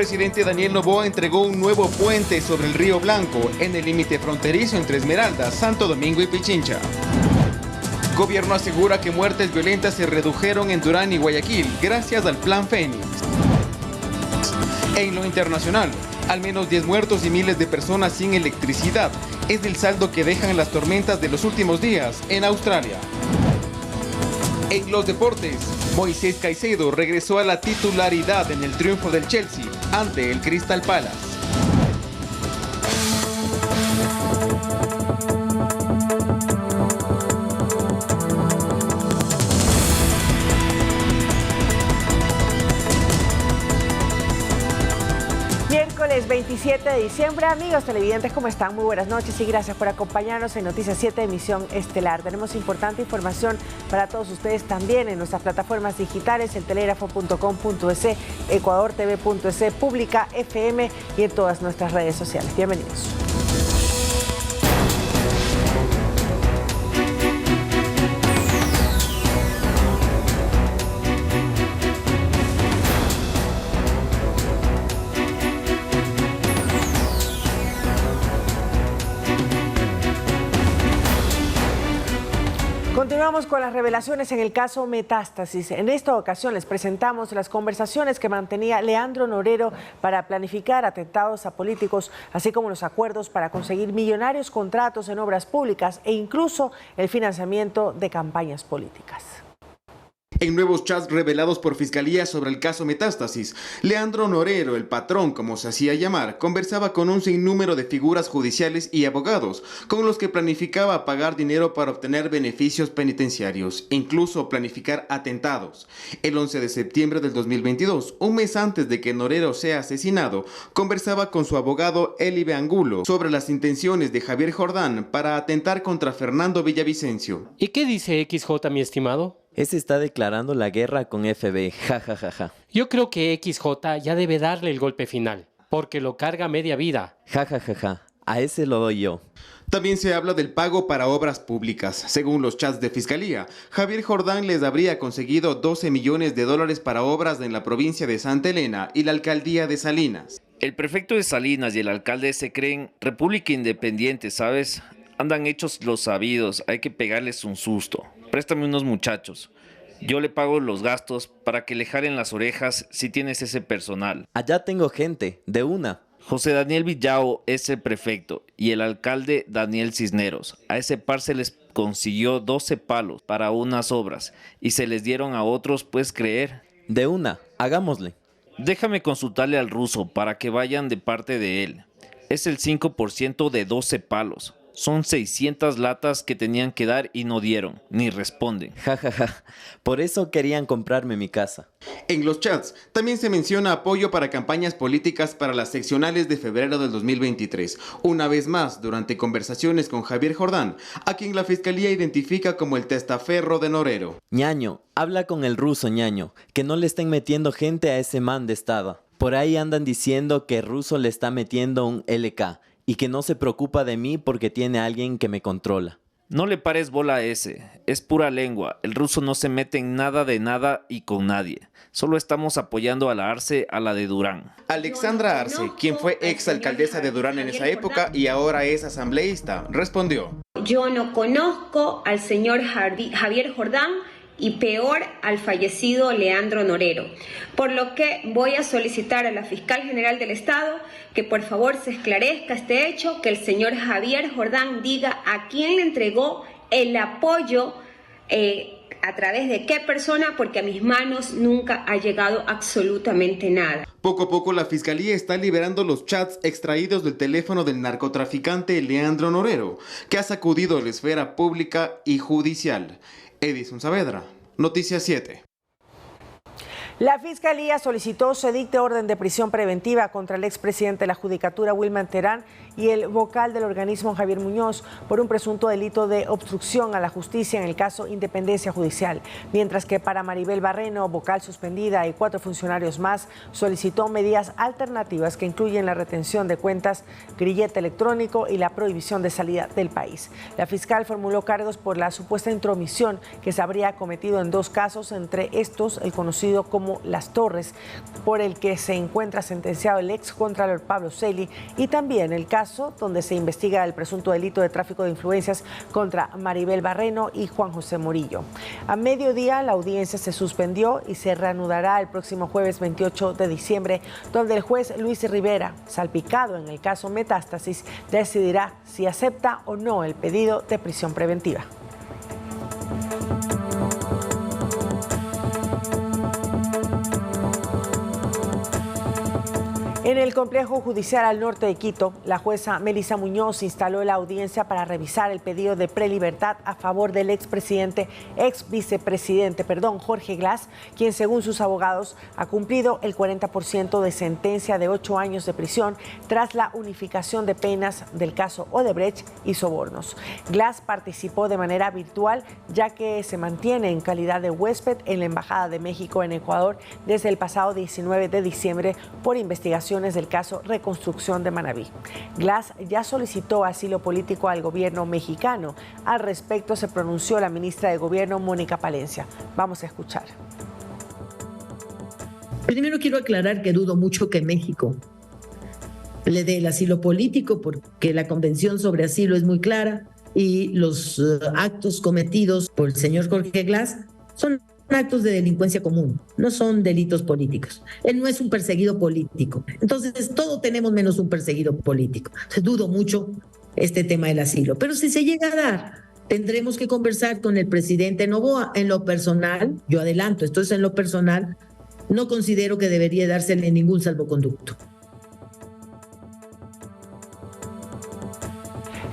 Presidente Daniel Noboa entregó un nuevo puente sobre el Río Blanco en el límite fronterizo entre Esmeraldas, Santo Domingo y Pichincha. Gobierno asegura que muertes violentas se redujeron en Durán y Guayaquil gracias al Plan Fénix. En lo internacional, al menos 10 muertos y miles de personas sin electricidad es el saldo que dejan las tormentas de los últimos días en Australia. En los deportes, Moisés Caicedo regresó a la titularidad en el triunfo del Chelsea ante el Crystal Palace. Miércoles 27 de diciembre, amigos televidentes, ¿cómo están? Muy buenas noches y gracias por acompañarnos en Noticias 7, emisión estelar. Tenemos importante información para todos ustedes también en nuestras plataformas digitales, eltelégrafo.com.es, ecuadortv.es, Pública FM y en todas nuestras redes sociales. Bienvenidos. Continuamos con las revelaciones en el caso Metástasis. En esta ocasión les presentamos las conversaciones que mantenía Leandro Norero para planificar atentados a políticos, así como los acuerdos para conseguir millonarios contratos en obras públicas e incluso el financiamiento de campañas políticas. En nuevos chats revelados por Fiscalía sobre el caso Metástasis, Leandro Norero, el patrón como se hacía llamar, conversaba con un sinnúmero de figuras judiciales y abogados, con los que planificaba pagar dinero para obtener beneficios penitenciarios, incluso planificar atentados. El 11 de septiembre del 2022, un mes antes de que Norero sea asesinado, conversaba con su abogado Eli Angulo sobre las intenciones de Javier Jordán para atentar contra Fernando Villavicencio. ¿Y qué dice XJ, mi estimado? Ese está declarando la guerra con FB, jajajaja. Yo creo que XJ ya debe darle el golpe final, porque lo carga media vida. Jajajaja, a ese lo doy yo. También se habla del pago para obras públicas. Según los chats de Fiscalía, Javier Jordán les habría conseguido 12 millones de dólares para obras en la provincia de Santa Elena y la alcaldía de Salinas. El prefecto de Salinas y el alcalde se creen República Independiente, ¿sabes? Andan hechos los sabidos, hay que pegarles un susto. Préstame unos muchachos. Yo le pago los gastos para que le jalen las orejas si tienes ese personal. Allá tengo gente, de una. José Daniel Villao es el prefecto y el alcalde Daniel Cisneros. A ese par se les consiguió 12 palos para unas obras y se les dieron a otros, ¿puedes creer? De una, hagámosle. Déjame consultarle al ruso para que vayan de parte de él. Es el 5% de 12 palos. Son 600 latas que tenían que dar y no dieron, ni responden. Jajaja, por eso querían comprarme mi casa. En los chats también se menciona apoyo para campañas políticas para las seccionales de febrero del 2023. Una vez más, durante conversaciones con Javier Jordán, a quien la Fiscalía identifica como el testaferro de Norero. Ñaño, habla con el ruso, Ñaño, que no le estén metiendo gente a ese man de estado. Por ahí andan diciendo que el ruso le está metiendo un LK. Y que no se preocupa de mí porque tiene a alguien que me controla. No le pares bola a ese, es pura lengua. El ruso no se mete en nada de nada y con nadie. Solo estamos apoyando a la Arce, a la de Durán. Alexandra Arce, quien fue exalcaldesa de Durán en esa época y ahora es asambleísta, respondió. Yo no conozco al señor Javier Jordán y peor al fallecido Leandro Norero, por lo que voy a solicitar a la Fiscal General del Estado que por favor se esclarezca este hecho, que el señor Javier Jordán diga a quién le entregó el apoyo, a través de qué persona, porque a mis manos nunca ha llegado absolutamente nada. Poco a poco la Fiscalía está liberando los chats extraídos del teléfono del narcotraficante Leandro Norero, que ha sacudido la esfera pública y judicial. Edison Saavedra, Noticias 7. La Fiscalía solicitó se dicte orden de prisión preventiva contra el expresidente de la Judicatura, Wilman Terán, y el vocal del organismo, Javier Muñoz, por un presunto delito de obstrucción a la justicia en el caso Independencia Judicial. Mientras que para Maribel Barreno, vocal suspendida, y 4 funcionarios más, solicitó medidas alternativas que incluyen la retención de cuentas, grillete electrónico y la prohibición de salida del país. La fiscal formuló cargos por la supuesta intromisión que se habría cometido en 2 casos, entre estos el conocido como como Las Torres, por el que se encuentra sentenciado el excontralor Pablo Celi, y también el caso donde se investiga el presunto delito de tráfico de influencias contra Maribel Barreno y Juan José Murillo. A mediodía la audiencia se suspendió y se reanudará el próximo jueves 28 de diciembre, donde el juez Luis Rivera, salpicado en el caso Metástasis, decidirá si acepta o no el pedido de prisión preventiva. En el complejo judicial al norte de Quito, la jueza Melissa Muñoz instaló la audiencia para revisar el pedido de prelibertad a favor del ex vicepresidente, Jorge Glass, quien según sus abogados ha cumplido el 40% de sentencia de 8 años de prisión tras la unificación de penas del caso Odebrecht y sobornos. Glass participó de manera virtual, ya que se mantiene en calidad de huésped en la Embajada de México en Ecuador desde el pasado 19 de diciembre por investigación del caso Reconstrucción de Manabí. Glass ya solicitó asilo político al gobierno mexicano. Al respecto se pronunció la ministra de Gobierno, Mónica Palencia. Vamos a escuchar. Primero quiero aclarar que dudo mucho que México le dé el asilo político, porque la Convención sobre Asilo es muy clara y los actos cometidos por el señor Jorge Glass son actos de delincuencia común, no son delitos políticos. Él no es un perseguido político. Entonces, todos tenemos menos un perseguido político. Dudo mucho este tema del asilo. Pero si se llega a dar, tendremos que conversar con el presidente Noboa. En lo personal, yo adelanto, esto es en lo personal, no considero que debería dársele ningún salvoconducto.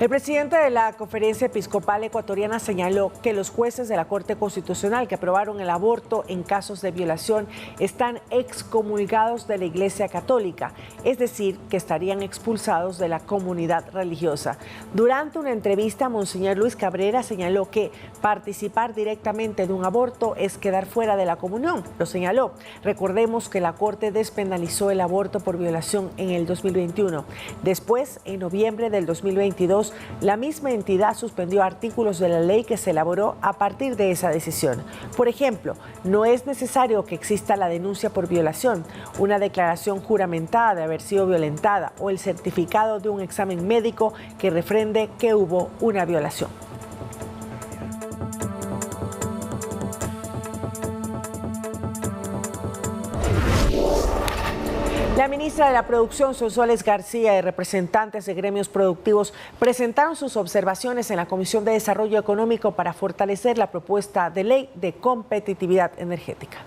El presidente de la Conferencia Episcopal Ecuatoriana señaló que los jueces de la Corte Constitucional que aprobaron el aborto en casos de violación están excomulgados de la Iglesia Católica, es decir, que estarían expulsados de la comunidad religiosa. Durante una entrevista, Monseñor Luis Cabrera señaló que participar directamente de un aborto es quedar fuera de la comunión. Lo señaló. Recordemos que la Corte despenalizó el aborto por violación en el 2021. Después, en noviembre del 2022, la misma entidad suspendió artículos de la ley que se elaboró a partir de esa decisión. Por ejemplo, no es necesario que exista la denuncia por violación, una declaración juramentada de haber sido violentada o el certificado de un examen médico que refrende que hubo una violación. La ministra de la Producción, Sonsoles García, y representantes de gremios productivos presentaron sus observaciones en la Comisión de Desarrollo Económico para fortalecer la propuesta de ley de competitividad energética.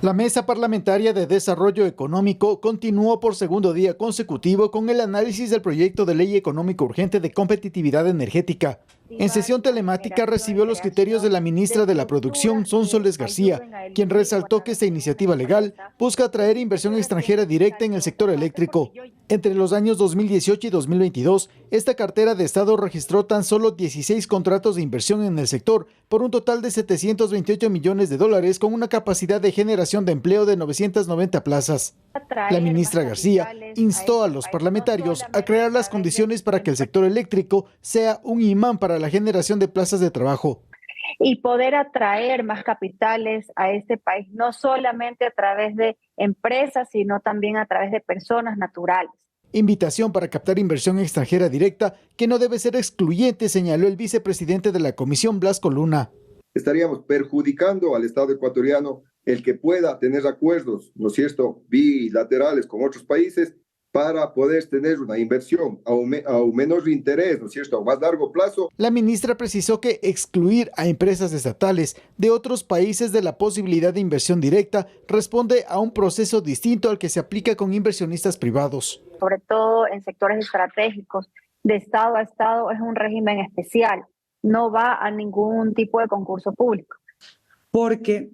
La Mesa Parlamentaria de Desarrollo Económico continuó por segundo día consecutivo con el análisis del proyecto de ley económico urgente de competitividad energética. En sesión telemática recibió los criterios de la ministra de la Producción, Sonsoles García, quien resaltó que esta iniciativa legal busca atraer inversión extranjera directa en el sector eléctrico. Entre los años 2018 y 2022, esta cartera de Estado registró tan solo 16 contratos de inversión en el sector por un total de $728 millones con una capacidad de generación de empleo de 990 plazas. La ministra García instó a los parlamentarios a crear las condiciones para que el sector eléctrico sea un imán para la generación de plazas de trabajo. Y poder atraer más capitales a este país, no solamente a través de empresas, sino también a través de personas naturales. Invitación para captar inversión extranjera directa que no debe ser excluyente, señaló el vicepresidente de la Comisión, Blasco Luna. Estaríamos perjudicando al Estado ecuatoriano el que pueda tener acuerdos, ¿no es cierto?, bilaterales con otros países para poder tener una inversión a un menor interés, ¿no es cierto?, a más largo plazo. La ministra precisó que excluir a empresas estatales de otros países de la posibilidad de inversión directa responde a un proceso distinto al que se aplica con inversionistas privados. Sobre todo en sectores estratégicos, de Estado a Estado, es un régimen especial, no va a ningún tipo de concurso público. Porque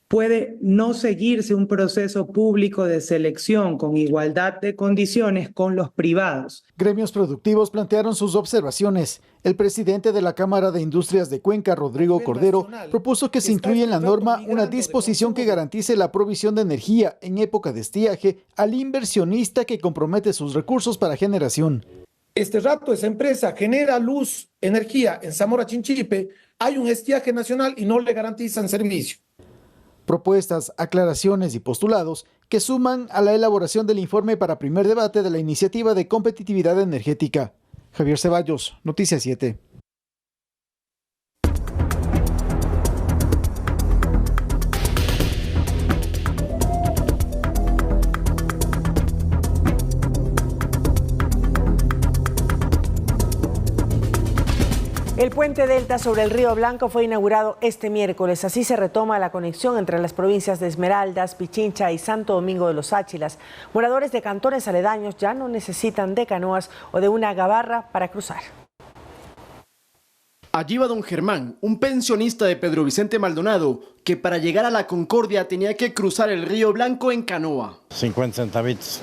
puede no seguirse un proceso público de selección con igualdad de condiciones con los privados. Gremios productivos plantearon sus observaciones. El presidente de la Cámara de Industrias de Cuenca, Rodrigo Cordero, propuso que se incluya en la norma una disposición que garantice la provisión de energía en época de estiaje al inversionista que compromete sus recursos para generación. Este rato esa empresa genera luz, energía en Zamora Chinchipe, hay un estiaje nacional y no le garantizan servicio. Propuestas, aclaraciones y postulados que suman a la elaboración del informe para primer debate de la iniciativa de competitividad energética. Javier Ceballos, Noticias 7. El puente Delta sobre el Río Blanco fue inaugurado este miércoles. Así se retoma la conexión entre las provincias de Esmeraldas, Pichincha y Santo Domingo de los Áchilas. Moradores de cantones aledaños ya no necesitan de canoas o de una gabarra para cruzar. Allí va don Germán, un pensionista de Pedro Vicente Maldonado, que para llegar a la Concordia tenía que cruzar el Río Blanco en canoa. 50 centavitos.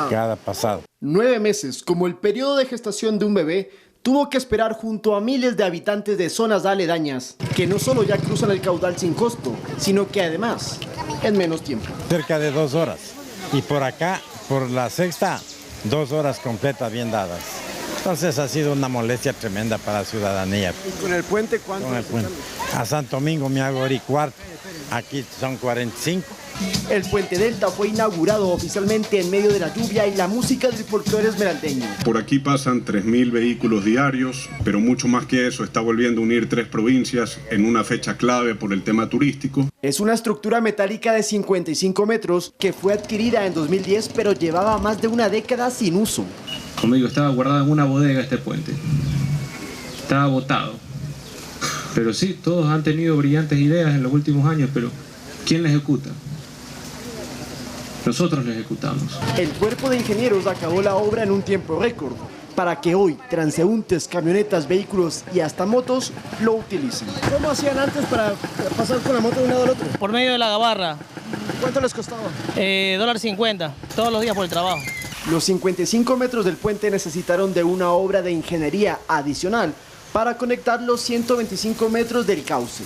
Cada pasado. 9 meses, como el periodo de gestación de un bebé, tuvo que esperar junto a miles de habitantes de zonas aledañas, que no solo ya cruzan el caudal sin costo, sino que además, en menos tiempo. Cerca de 2 horas. Y por acá, por la sexta, 2 horas completas bien dadas. Entonces ha sido una molestia tremenda para la ciudadanía. ¿Y con el puente cuánto? Con el puente. A Santo Domingo me hago hora y cuarto, aquí son 45. El puente Delta fue inaugurado oficialmente en medio de la lluvia y la música del folclore esmeraldeño. Por aquí pasan 3.000 vehículos diarios, pero mucho más que eso, está volviendo a unir 3 provincias en una fecha clave por el tema turístico. Es una estructura metálica de 55 metros que fue adquirida en 2010, pero llevaba más de una década sin uso. Como digo, estaba guardado en una bodega este puente. Estaba botado. Pero sí, todos han tenido brillantes ideas en los últimos años, pero ¿quién la ejecuta? Nosotros la ejecutamos. El cuerpo de ingenieros acabó la obra en un tiempo récord, para que hoy transeúntes, camionetas, vehículos y hasta motos lo utilicen. ¿Cómo hacían antes para pasar con la moto de un lado al otro? Por medio de la gabarra. ¿Cuánto les costaba? $1.50, todos los días por el trabajo. Los 55 metros del puente necesitaron de una obra de ingeniería adicional para conectar los 125 metros del cauce.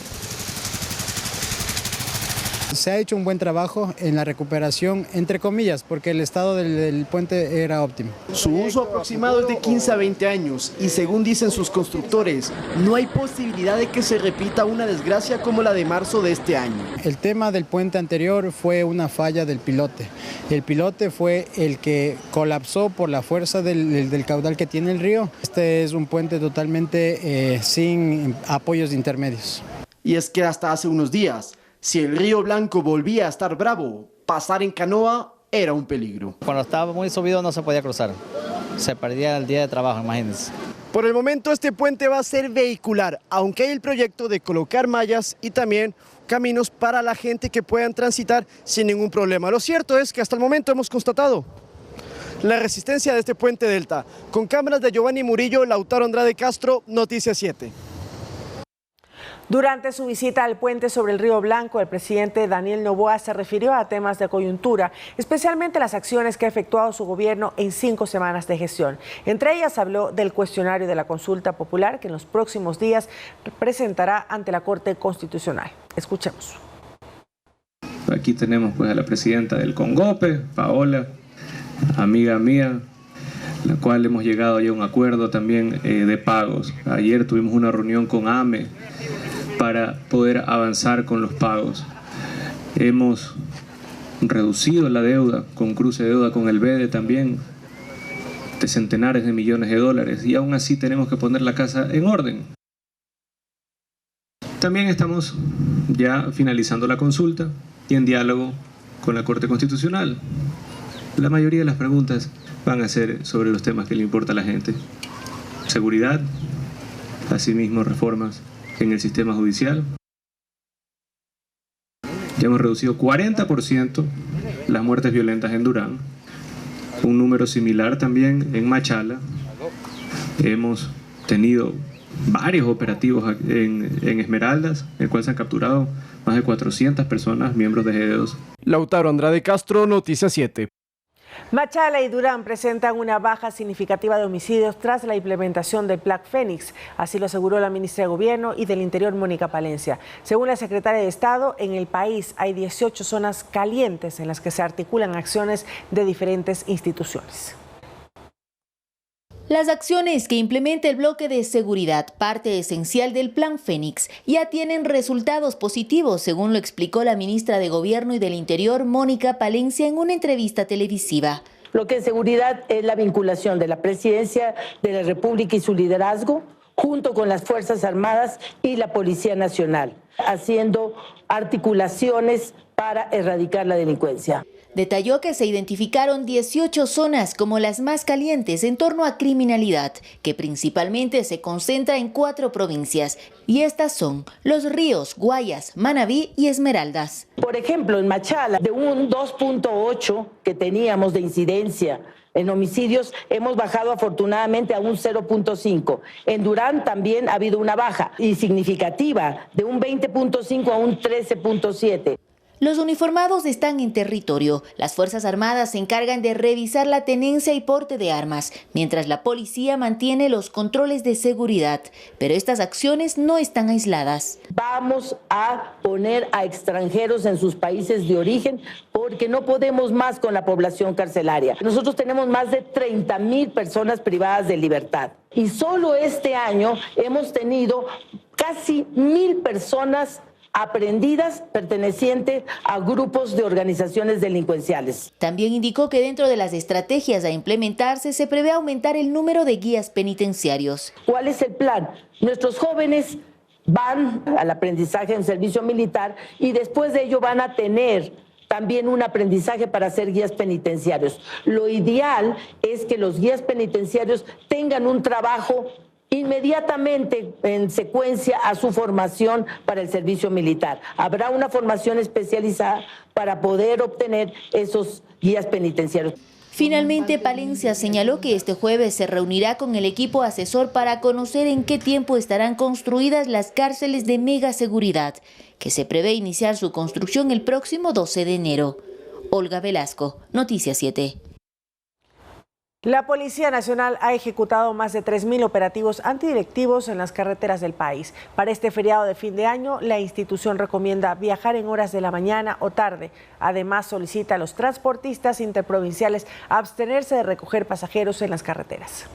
Se ha hecho un buen trabajo en la recuperación, entre comillas, porque el estado del puente era óptimo. Su uso aproximado es de 15 a 20 años y según dicen sus constructores, no hay posibilidad de que se repita una desgracia como la de marzo de este año. El tema del puente anterior fue una falla del pilote. El pilote fue el que colapsó por la fuerza del caudal que tiene el río. Este es un puente totalmente sin apoyos intermedios. Y es que hasta hace unos días, si el Río Blanco volvía a estar bravo, pasar en canoa era un peligro. Cuando estaba muy subido no se podía cruzar. Se perdía el día de trabajo, imagínense. Por el momento este puente va a ser vehicular, aunque hay el proyecto de colocar mallas y también caminos para la gente que puedan transitar sin ningún problema. Lo cierto es que hasta el momento hemos constatado la resistencia de este puente Delta. Con cámaras de Giovanni Murillo, Lautaro Andrade Castro, Noticias 7. Durante su visita al puente sobre el Río Blanco, el presidente Daniel Noboa se refirió a temas de coyuntura, especialmente las acciones que ha efectuado su gobierno en 5 semanas de gestión. Entre ellas habló del cuestionario de la consulta popular que en los próximos días presentará ante la Corte Constitucional. Escuchemos. Aquí tenemos pues a la presidenta del CONGOPE, Paola, amiga mía, la cual hemos llegado ya a un acuerdo también de pagos. Ayer tuvimos una reunión con AME para poder avanzar con los pagos. Hemos reducido la deuda con cruce de deuda con el BEDE también de centenares de millones de dólares y aún así tenemos que poner la casa en orden. También estamos ya finalizando la consulta y en diálogo con la Corte Constitucional. La mayoría de las preguntas van a ser sobre los temas que le importa a la gente. Seguridad, asimismo reformas en el sistema judicial. Ya hemos reducido 40% las muertes violentas en Durán, un número similar también en Machala. Hemos tenido varios operativos en Esmeraldas, en el cual se han capturado más de 400 personas, miembros de G2. Lautaro Andrade Castro, Noticias 7. Machala y Durán presentan una baja significativa de homicidios tras la implementación del Plan Fénix. Así lo aseguró la ministra de Gobierno y del Interior, Mónica Palencia. Según la secretaria de Estado, en el país hay 18 zonas calientes en las que se articulan acciones de diferentes instituciones. Las acciones que implementa el bloque de seguridad, parte esencial del Plan Fénix, ya tienen resultados positivos, según lo explicó la ministra de Gobierno y del Interior, Mónica Palencia, en una entrevista televisiva. Lo que es seguridad es la vinculación de la Presidencia de la República y su liderazgo, junto con las Fuerzas Armadas y la Policía Nacional, haciendo articulaciones para erradicar la delincuencia. Detalló que se identificaron 18 zonas como las más calientes en torno a criminalidad, que principalmente se concentra en 4 provincias, y estas son Los Ríos, Guayas, Manabí y Esmeraldas. Por ejemplo, en Machala, de un 2.8 que teníamos de incidencia en homicidios, hemos bajado afortunadamente a un 0.5. En Durán también ha habido una baja y significativa, de un 20.5 a un 13.7. Los uniformados están en territorio. Las Fuerzas Armadas se encargan de revisar la tenencia y porte de armas, mientras la policía mantiene los controles de seguridad. Pero estas acciones no están aisladas. Vamos a poner a extranjeros en sus países de origen porque no podemos más con la población carcelaria. Nosotros tenemos más de 30,000 personas privadas de libertad. Y solo este año hemos tenido casi 1,000 personas aprehendidas pertenecientes a grupos de organizaciones delincuenciales. También indicó que dentro de las estrategias a implementarse se prevé aumentar el número de guías penitenciarios. ¿Cuál es el plan? Nuestros jóvenes van al aprendizaje en servicio militar y después de ello van a tener también un aprendizaje para ser guías penitenciarios. Lo ideal es que los guías penitenciarios tengan un trabajo inmediatamente en secuencia a su formación para el servicio militar. Habrá una formación especializada para poder obtener esos guías penitenciarios. Finalmente, Palencia señaló que este jueves se reunirá con el equipo asesor para conocer en qué tiempo estarán construidas las cárceles de mega seguridad, que se prevé iniciar su construcción el próximo 12 de enero. Olga Velasco, Noticias 7. La Policía Nacional ha ejecutado más de 3,000 operativos antidelictivos en las carreteras del país. Para este feriado de fin de año, la institución recomienda viajar en horas de la mañana o tarde. Además, solicita a los transportistas interprovinciales abstenerse de recoger pasajeros en las carreteras.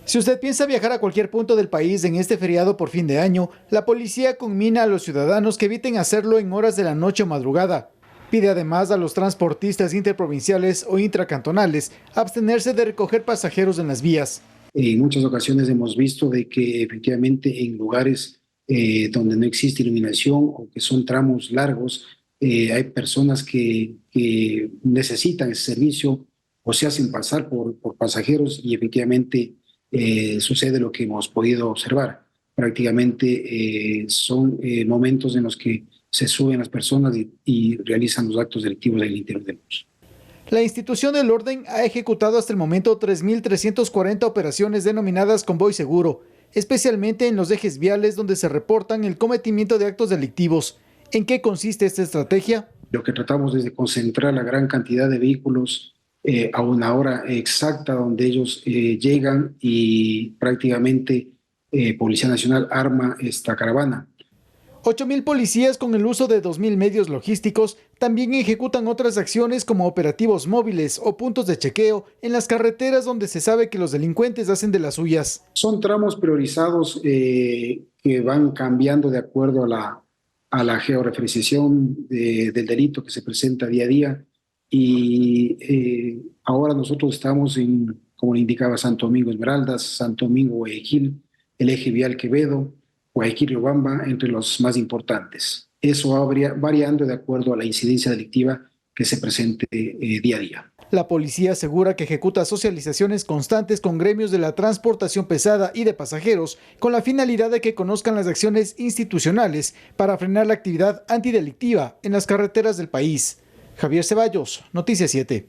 Si usted piensa viajar a cualquier punto del país en este feriado por fin de año, la policía conmina a los ciudadanos que eviten hacerlo en horas de la noche o madrugada. Pide además a los transportistas interprovinciales o intracantonales abstenerse de recoger pasajeros en las vías. En muchas ocasiones hemos visto de que efectivamente en lugares donde no existe iluminación o que son tramos largos, hay personas que necesitan ese servicio o se hacen pasar por pasajeros y efectivamente sucede lo que hemos podido observar. Prácticamente son momentos en los que se suben las personas y realizan los actos delictivos del interior del bus. La institución del orden ha ejecutado hasta el momento 3.340 operaciones denominadas convoy seguro, especialmente en los ejes viales donde se reportan el cometimiento de actos delictivos. ¿En qué consiste esta estrategia? Lo que tratamos es de concentrar la gran cantidad de vehículos a una hora exacta donde ellos llegan y prácticamente Policía Nacional arma esta caravana. 8,000 policías con el uso de 2,000 medios logísticos también ejecutan otras acciones como operativos móviles o puntos de chequeo en las carreteras donde se sabe que los delincuentes hacen de las suyas. Son tramos priorizados que van cambiando de acuerdo a la georreferenciación del delito que se presenta día a día y ahora nosotros estamos en, como le indicaba, Santo Domingo Esmeraldas, Santo Domingo Guayaquil, el eje vial Quevedo, Guayaquil-Riobamba, entre los más importantes. Eso va variando de acuerdo a la incidencia delictiva que se presente día a día. La policía asegura que ejecuta socializaciones constantes con gremios de la transportación pesada y de pasajeros con la finalidad de que conozcan las acciones institucionales para frenar la actividad antidelictiva en las carreteras del país. Javier Ceballos, Noticias 7.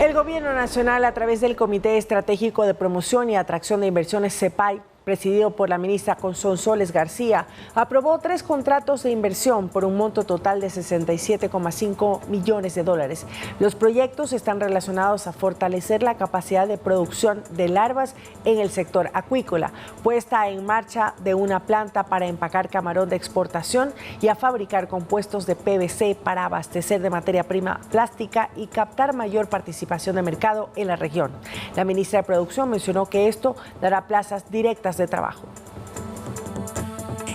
El Gobierno Nacional, a través del Comité Estratégico de Promoción y Atracción de Inversiones CEPAI, presidido por la ministra Sonsoles García, aprobó 3 contratos de inversión por un monto total de 67,5 millones de dólares. Los proyectos están relacionados a fortalecer la capacidad de producción de larvas en el sector acuícola, puesta en marcha de una planta para empacar camarón de exportación y a fabricar compuestos de PVC para abastecer de materia prima plástica y captar mayor participación de mercado en la región. La ministra de Producción mencionó que esto dará plazas directas de trabajo.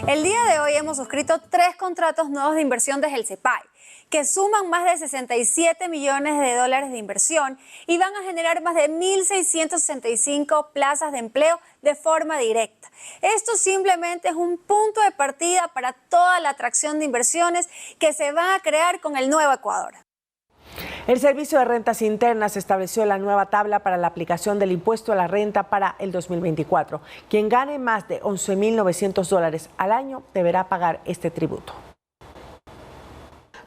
El día de hoy hemos suscrito 3 contratos nuevos de inversión desde el CEPAI, que suman más de 67 millones de dólares de inversión y van a generar más de 1.665 plazas de empleo de forma directa. Esto simplemente es un punto de partida para toda la atracción de inversiones que se van a crear con el nuevo Ecuador. El Servicio de Rentas Internas estableció la nueva tabla para la aplicación del impuesto a la renta para el 2024. Quien gane más de $11.900 al año deberá pagar este tributo.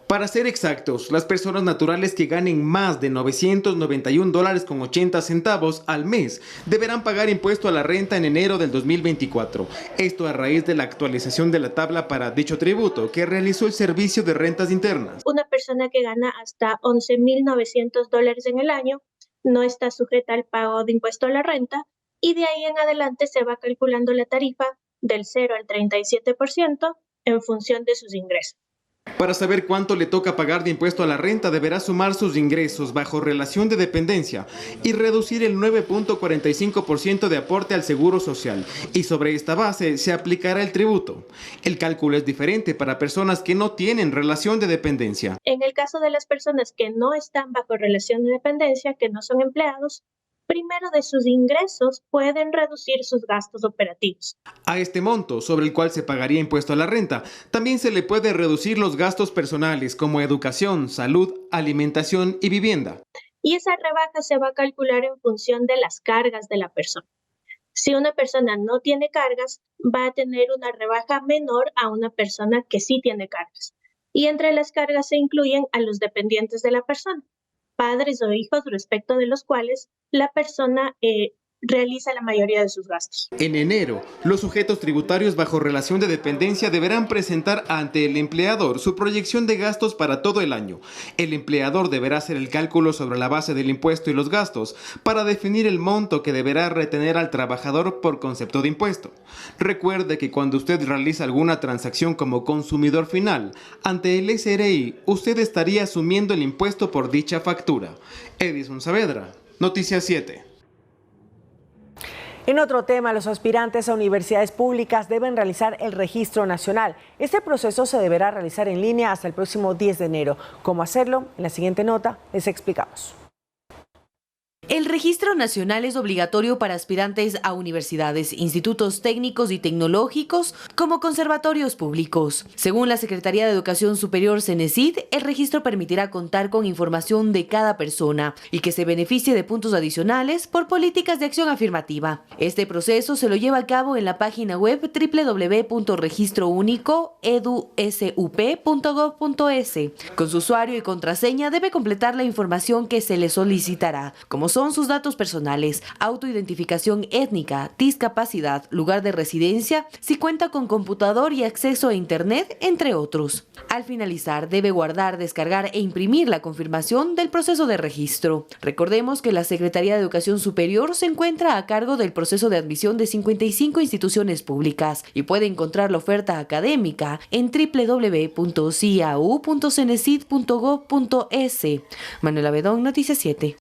Para ser exactos, las personas naturales que ganen más de $991.80 al mes deberán pagar impuesto a la renta en enero del 2024. Esto a raíz de la actualización de la tabla para dicho tributo que realizó el Servicio de Rentas Internas. Una persona que gana hasta $11.900 en el año no está sujeta al pago de impuesto a la renta y de ahí en adelante se va calculando la tarifa del 0 al 37% en función de sus ingresos. Para saber cuánto le toca pagar de impuesto a la renta, deberá sumar sus ingresos bajo relación de dependencia y reducir el 9.45% de aporte al Seguro Social. Y sobre esta base se aplicará el tributo. El cálculo es diferente para personas que no tienen relación de dependencia. En el caso de las personas que no están bajo relación de dependencia, que no son empleados, primero de sus ingresos pueden reducir sus gastos operativos. A este monto, sobre el cual se pagaría impuesto a la renta, también se le puede reducir los gastos personales como educación, salud, alimentación y vivienda. Y esa rebaja se va a calcular en función de las cargas de la persona. Si una persona no tiene cargas, va a tener una rebaja menor a una persona que sí tiene cargas. Y entre las cargas se incluyen a los dependientes de la persona, padres o hijos respecto de los cuales la persona realiza la mayoría de sus gastos. En enero, los sujetos tributarios bajo relación de dependencia deberán presentar ante el empleador su proyección de gastos para todo el año. El empleador deberá hacer el cálculo sobre la base del impuesto y los gastos para definir el monto que deberá retener al trabajador por concepto de impuesto. Recuerde que cuando usted realiza alguna transacción como consumidor final ante el SRI, usted estaría asumiendo el impuesto por dicha factura. Edison Saavedra, Noticias 7. En otro tema, los aspirantes a universidades públicas deben realizar el registro nacional. Este proceso se deberá realizar en línea hasta el próximo 10 de enero. ¿Cómo hacerlo? En la siguiente nota les explicamos. El registro nacional es obligatorio para aspirantes a universidades, institutos técnicos y tecnológicos, como conservatorios públicos. Según la Secretaría de Educación Superior CENESID, el registro permitirá contar con información de cada persona y que se beneficie de puntos adicionales por políticas de acción afirmativa. Este proceso se lo lleva a cabo en la página web www.registrounicoedusup.gov.es. Con su usuario y contraseña debe completar la información que se le solicitará, como son sus datos personales, autoidentificación étnica, discapacidad, lugar de residencia, si cuenta con computador y acceso a internet, entre otros. Al finalizar, debe guardar, descargar e imprimir la confirmación del proceso de registro. Recordemos que la Secretaría de Educación Superior se encuentra a cargo del proceso de admisión de 55 instituciones públicas y puede encontrar la oferta académica en www.ciau.cenesid.gov.es. Manuela Bedón, Noticias 7.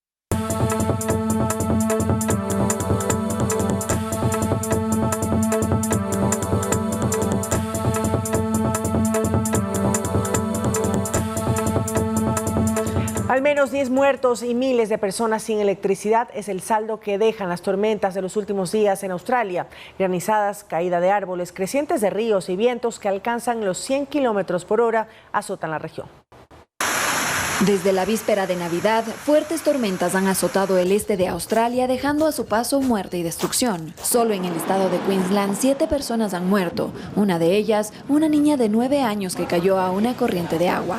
Al menos 10 muertos y miles de personas sin electricidad es el saldo que dejan las tormentas de los últimos días en Australia. Granizadas, caída de árboles, crecientes de ríos y vientos que alcanzan los 100 kilómetros por hora azotan la región. Desde la víspera de Navidad, fuertes tormentas han azotado el este de Australia, dejando a su paso muerte y destrucción. Solo en el estado de Queensland, 7 personas han muerto. Una de ellas, una niña de 9 años que cayó a una corriente de agua.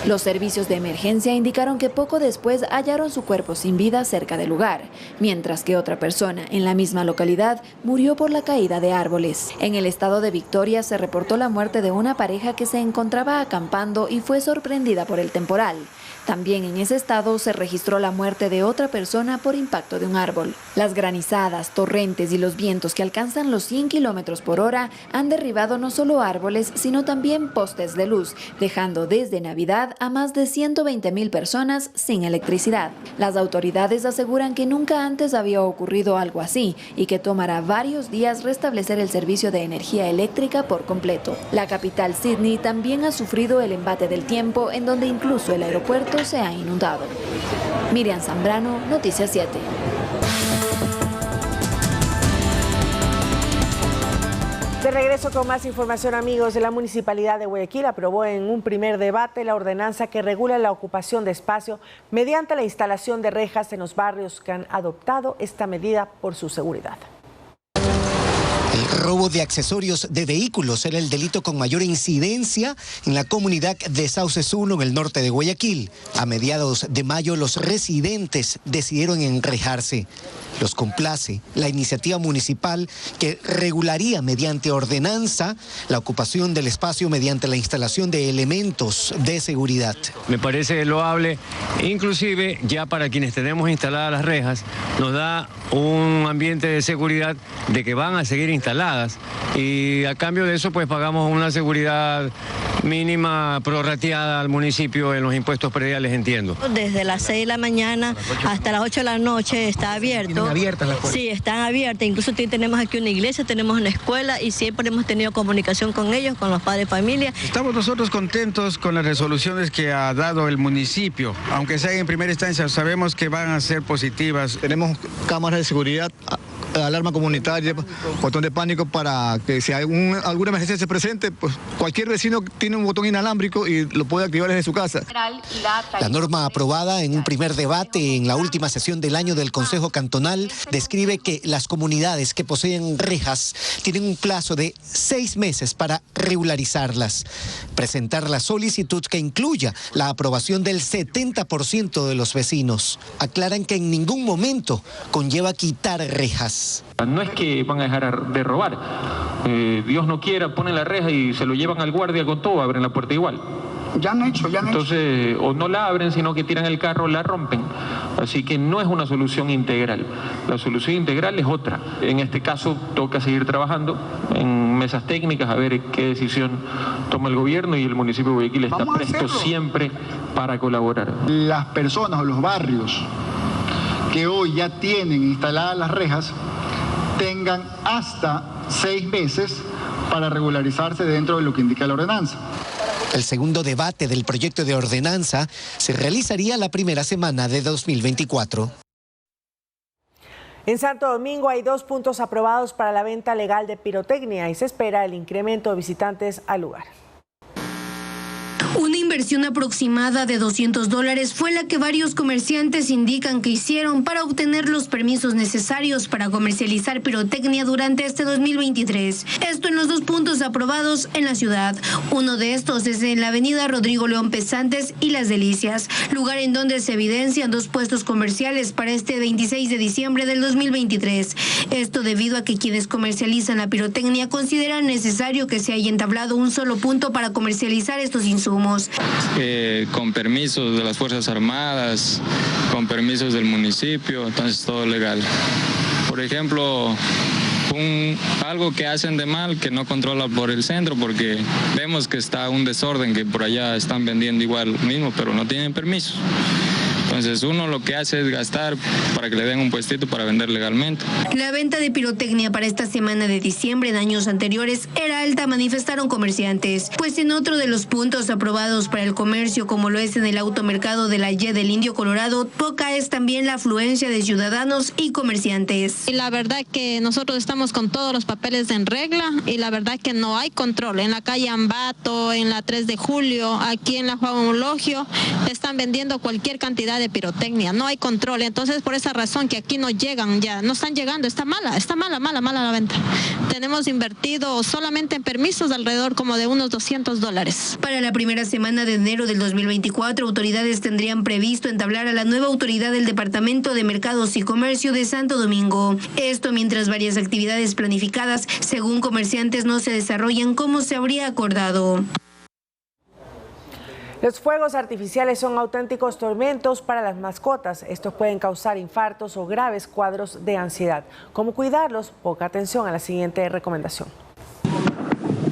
Los servicios de emergencia indicaron que poco después hallaron su cuerpo sin vida cerca del lugar, mientras que otra persona en la misma localidad murió por la caída de árboles. En el estado de Victoria se reportó la muerte de una pareja que se encontraba acampando y fue sorprendida por el temporal. También en ese estado se registró la muerte de otra persona por impacto de un árbol. Las granizadas, torrentes y los vientos que alcanzan los 100 kilómetros por hora han derribado no solo árboles, sino también postes de luz, dejando desde Navidad a más de 120,000 personas sin electricidad. Las autoridades aseguran que nunca antes había ocurrido algo así y que tomará varios días restablecer el servicio de energía eléctrica por completo. La capital, Sydney, también ha sufrido el embate del tiempo, en donde incluso el aeropuerto se ha inundado. Miriam Zambrano, Noticias 7. De regreso con más información, amigos. La Municipalidad de Guayaquil aprobó en un primer debate la ordenanza que regula la ocupación de espacio mediante la instalación de rejas en los barrios que han adoptado esta medida por su seguridad. El robo de accesorios de vehículos era el delito con mayor incidencia en la comunidad de Sauces 1 en el norte de Guayaquil. A mediados de mayo los residentes decidieron enrejarse. Los complace la iniciativa municipal que regularía mediante ordenanza la ocupación del espacio mediante la instalación de elementos de seguridad. Me parece loable, inclusive ya para quienes tenemos instaladas las rejas, nos da un ambiente de seguridad de que van a seguir instaladas y a cambio de eso pues pagamos una seguridad mínima prorrateada al municipio en los impuestos prediales, entiendo. Desde las 6 de la mañana hasta las 8 de la noche está abierto. ¿Tienen abiertas las puertas? Sí, están abiertas. Incluso tenemos aquí una iglesia, tenemos una escuela y siempre hemos tenido comunicación con ellos, con los padres de familia. Estamos nosotros contentos con las resoluciones que ha dado el municipio. Aunque sea en primera instancia, sabemos que van a ser positivas. Tenemos cámaras de seguridad, alarma comunitaria, botón de pánico para que si alguna emergencia se presente, pues cualquier vecino tiene un botón inalámbrico y lo puede activar desde su casa. La norma aprobada en un primer debate en la última sesión del año del Consejo Cantonal describe que las comunidades que poseen rejas tienen un plazo de 6 meses para regularizarlas, presentar la solicitud que incluya la aprobación del 70% de los vecinos. Aclaran que en ningún momento conlleva quitar rejas. No es que van a dejar de robar. Dios no quiera, ponen la reja y se lo llevan al guardia con todo, abren la puerta igual. Ya han hecho. Entonces, o no la abren, sino que tiran el carro, la rompen. Así que no es una solución integral. La solución integral es otra. En este caso, toca seguir trabajando en mesas técnicas a ver qué decisión toma el gobierno y el municipio de Guayaquil está presto siempre para colaborar. Las personas o los barrios que hoy ya tienen instaladas las rejas tengan hasta 6 meses para regularizarse dentro de lo que indica la ordenanza. El segundo debate del proyecto de ordenanza se realizaría la primera semana de 2024. En Santo Domingo hay 2 puntos aprobados para la venta legal de pirotecnia y se espera el incremento de visitantes al lugar. Una inversión aproximada de $200 fue la que varios comerciantes indican que hicieron para obtener los permisos necesarios para comercializar pirotecnia durante este 2023. Esto en los 2 puntos aprobados en la ciudad. Uno de estos es en la avenida Rodrigo León Pesantes y Las Delicias, lugar en donde se evidencian 2 puestos comerciales para este 26 de diciembre del 2023. Esto debido a que quienes comercializan la pirotecnia consideran necesario que se haya entablado un solo punto para comercializar estos insumos. Con permisos de las Fuerzas Armadas, con permisos del municipio, entonces todo legal. Por ejemplo, algo que hacen de mal que no controla por el centro, porque vemos que está un desorden, que por allá están vendiendo igual mismo, pero no tienen permiso. Entonces uno lo que hace es gastar para que le den un puestito para vender legalmente. La venta de pirotecnia para esta semana de diciembre en años anteriores era alta, manifestaron comerciantes, pues en otro de los puntos aprobados para el comercio, como lo es en el automercado de la Y del Indio Colorado, poca es también la afluencia de ciudadanos y comerciantes. Y la verdad que nosotros estamos con todos los papeles en regla y la verdad que no hay control. En la calle Ambato, en la 3 de Julio, aquí en la Juan Logio, están vendiendo cualquier cantidad de pirotecnia, no hay control. Entonces por esa razón que aquí no llegan ya, no están llegando, está mala la venta. Tenemos invertido solamente en permisos alrededor como de unos $200. Para la primera semana de enero del 2024, autoridades tendrían previsto entablar a la nueva autoridad del Departamento de Mercados y Comercio de Santo Domingo. Esto mientras varias actividades planificadas, según comerciantes, no se desarrollan como se habría acordado. Los fuegos artificiales son auténticos tormentos para las mascotas. Estos pueden causar infartos o graves cuadros de ansiedad. ¿Cómo cuidarlos? Poca atención a la siguiente recomendación.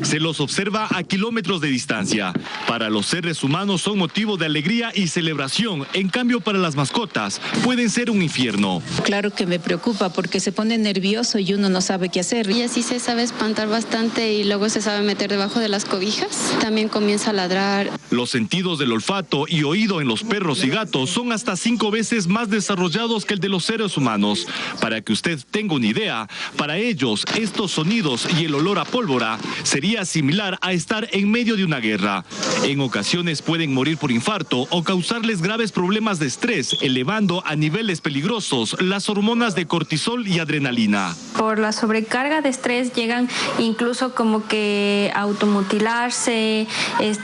Se los observa a kilómetros de distancia. Para los seres humanos son motivo de alegría y celebración. En cambio, para las mascotas pueden ser un infierno. Claro que me preocupa porque se pone nervioso y uno no sabe qué hacer. Ella sí se sabe espantar bastante y luego se sabe meter debajo de las cobijas. También comienza a ladrar. Los sentidos del olfato y oído en los perros y gatos son hasta 5 veces más desarrollados que el de los seres humanos. Para que usted tenga una idea, para ellos estos sonidos y el olor a pólvora sería similar a estar en medio de una guerra. En ocasiones pueden morir por infarto o causarles graves problemas de estrés, elevando a niveles peligrosos las hormonas de cortisol y adrenalina. Por la sobrecarga de estrés llegan incluso como que a automutilarse,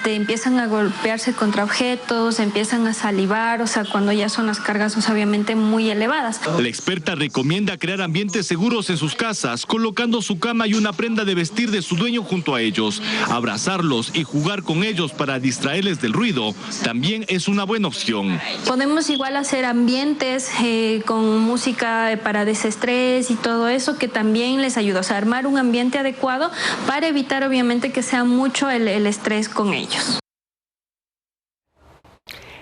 empiezan a golpearse contra objetos, empiezan a salivar, o sea, cuando ya son las cargas obviamente muy elevadas. La experta recomienda crear ambientes seguros en sus casas, colocando su cama y una prenda de vestir de su dueño junto a ellos. Abrazarlos y jugar con ellos para distraerles del ruido también es una buena opción. Podemos igual hacer ambientes con música para desestrés y todo eso que también les ayuda, o sea, armar un ambiente adecuado para evitar obviamente que sea mucho el estrés con ellos.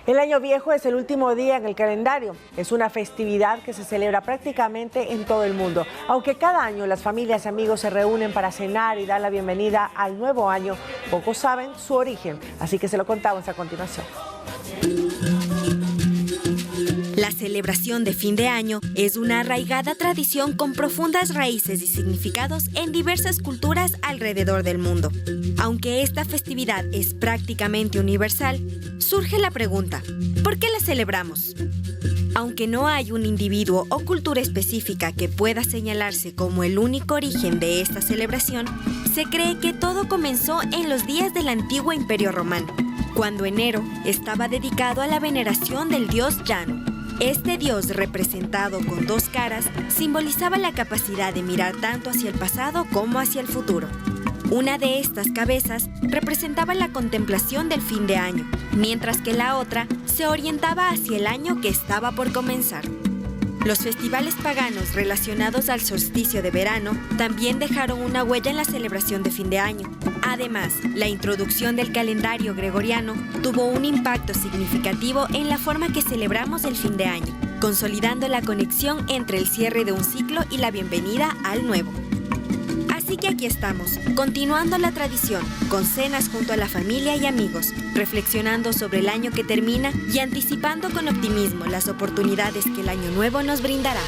El Año Viejo es el último día en el calendario. Es una festividad que se celebra prácticamente en todo el mundo. Aunque cada año las familias y amigos se reúnen para cenar y dar la bienvenida al nuevo año, pocos saben su origen. Así que se lo contamos a continuación. La celebración de fin de año es una arraigada tradición con profundas raíces y significados en diversas culturas alrededor del mundo. Aunque esta festividad es prácticamente universal, surge la pregunta, ¿por qué la celebramos? Aunque no hay un individuo o cultura específica que pueda señalarse como el único origen de esta celebración, se cree que todo comenzó en los días del antiguo Imperio Romano, cuando enero estaba dedicado a la veneración del dios Jano. Este dios, representado con 2 caras, simbolizaba la capacidad de mirar tanto hacia el pasado como hacia el futuro. Una de estas cabezas representaba la contemplación del fin de año, mientras que la otra se orientaba hacia el año que estaba por comenzar. Los festivales paganos relacionados al solsticio de verano también dejaron una huella en la celebración de fin de año. Además, la introducción del calendario gregoriano tuvo un impacto significativo en la forma que celebramos el fin de año, consolidando la conexión entre el cierre de un ciclo y la bienvenida al nuevo. Así que aquí estamos, continuando la tradición, con cenas junto a la familia y amigos, reflexionando sobre el año que termina y anticipando con optimismo las oportunidades que el año nuevo nos brindará.